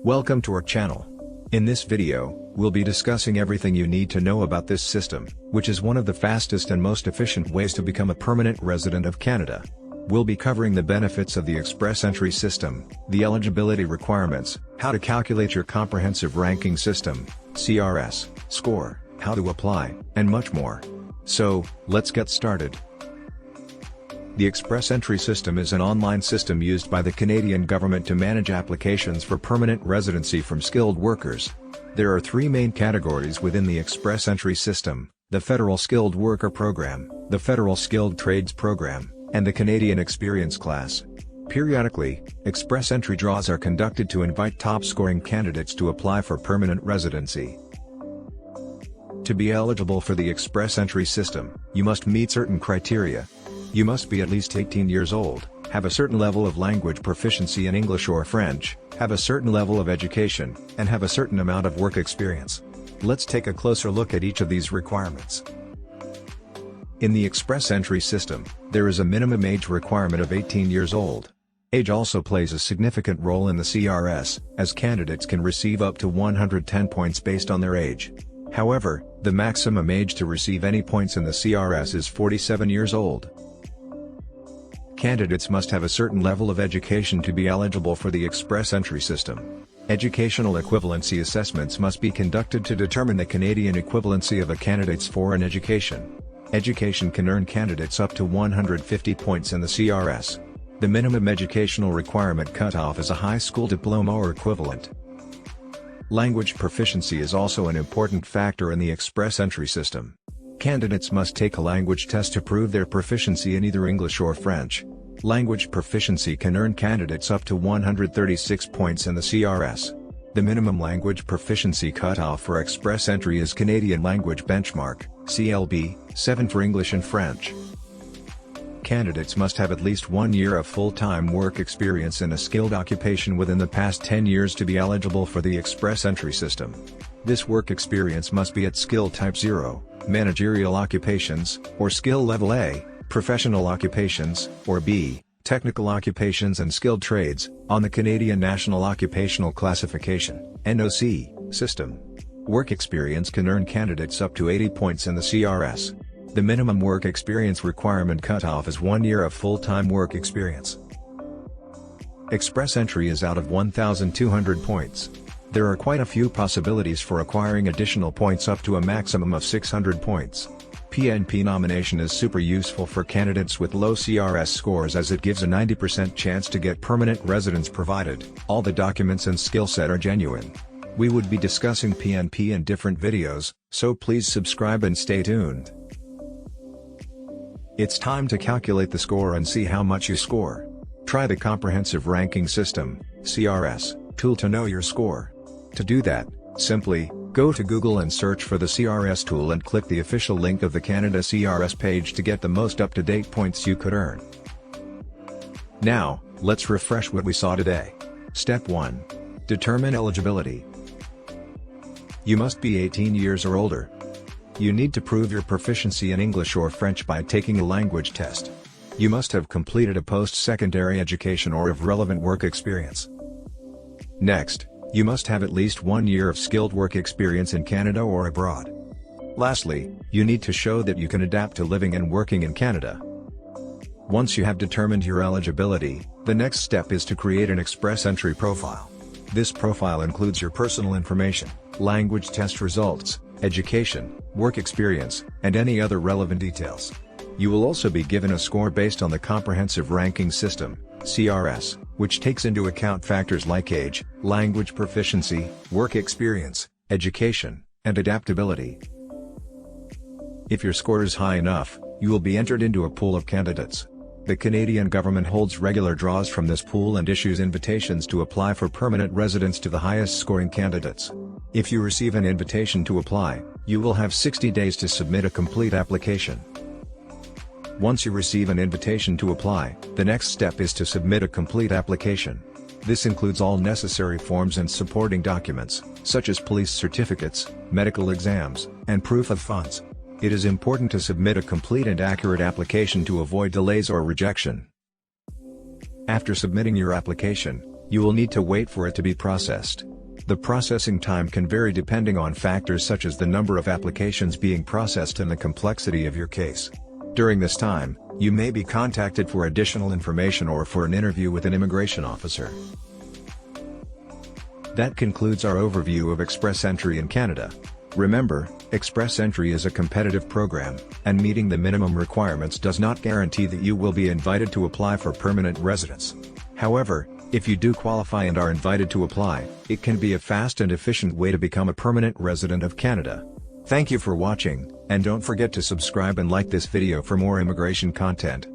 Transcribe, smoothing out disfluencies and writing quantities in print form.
Welcome to our channel. In this video, we'll be discussing everything you need to know about this system, which is one of the fastest and most efficient ways to become a permanent resident of Canada. We'll be covering the benefits of the express entry system, the eligibility requirements, how to calculate your comprehensive ranking system, CRS, score, how to apply, and much more. So, let's get started. The Express Entry System is an online system used by the Canadian government to manage applications for permanent residency from skilled workers. There are three main categories within the Express Entry System: the Federal Skilled Worker Program, the Federal Skilled Trades Program, and the Canadian Experience Class. Periodically, Express Entry draws are conducted to invite top-scoring candidates to apply for permanent residency. To be eligible for the Express Entry System, you must meet certain criteria. You must be at least 18 years old, have a certain level of language proficiency in English or French, have a certain level of education, and have a certain amount of work experience. Let's take a closer look at each of these requirements. In the Express Entry System, there is a minimum age requirement of 18 years old. Age also plays a significant role in the CRS, as candidates can receive up to 110 points based on their age. However, the maximum age to receive any points in the CRS is 47 years old. Candidates must have a certain level of education to be eligible for the Express Entry System. Educational equivalency assessments must be conducted to determine the Canadian equivalency of a candidate's foreign education. Education can earn candidates up to 150 points in the CRS. The minimum educational requirement cutoff is a high school diploma or equivalent. Language proficiency is also an important factor in the Express Entry System. Candidates must take a language test to prove their proficiency in either English or French. Language proficiency can earn candidates up to 136 points in the CRS. The minimum language proficiency cutoff for Express Entry is Canadian Language Benchmark, CLB, 7 for English and French. Candidates must have at least 1 year of full-time work experience in a skilled occupation within the past 10 years to be eligible for the Express Entry System. This work experience must be at Skill Type 0, Managerial Occupations, or Skill Level A, Professional Occupations, or B, Technical Occupations and Skilled Trades, on the Canadian National Occupational Classification (NOC) system. Work experience can earn candidates up to 80 points in the CRS. The minimum work experience requirement cutoff is 1 year of full-time work experience. Express Entry is out of 1,200 points. There are quite a few possibilities for acquiring additional points up to a maximum of 600 points. PNP nomination is super useful for candidates with low CRS scores as it gives a 90% chance to get permanent residence provided all the documents and skill set are genuine. We would be discussing PNP in different videos, so please subscribe and stay tuned. It's time to calculate the score and see how much you score. Try the Comprehensive Ranking System, CRS, tool to know your score. To do that, simply, go to Google and search for the CRS tool and click the official link of the Canada CRS page to get the most up-to-date points you could earn. Now, let's refresh what we saw today. Step 1. Determine eligibility. You must be 18 years or older. You need to prove your proficiency in English or French by taking a language test. You must have completed a post-secondary education or have relevant work experience. Next, you must have at least 1 year of skilled work experience in Canada or abroad. Lastly, you need to show that you can adapt to living and working in Canada. Once you have determined your eligibility, the next step is to create an Express Entry profile. This profile includes your personal information, language test results, education, work experience, and any other relevant details. You will also be given a score based on the Comprehensive Ranking System, CRS, which takes into account factors like age, language proficiency, work experience, education, and adaptability. If your score is high enough, you will be entered into a pool of candidates. The Canadian government holds regular draws from this pool and issues invitations to apply for permanent residence to the highest scoring candidates. If you receive an invitation to apply, you will have 60 days to submit a complete application. Once you receive an invitation to apply, the next step is to submit a complete application. This includes all necessary forms and supporting documents, such as police certificates, medical exams, and proof of funds. It is important to submit a complete and accurate application to avoid delays or rejection. After submitting your application, you will need to wait for it to be processed. The processing time can vary depending on factors such as the number of applications being processed and the complexity of your case. During this time, you may be contacted for additional information or for an interview with an immigration officer. That concludes our overview of Express Entry in Canada. Remember, Express Entry is a competitive program, and meeting the minimum requirements does not guarantee that you will be invited to apply for permanent residence. However, if you do qualify and are invited to apply, it can be a fast and efficient way to become a permanent resident of Canada. Thank you for watching, and don't forget to subscribe and like this video for more immigration content.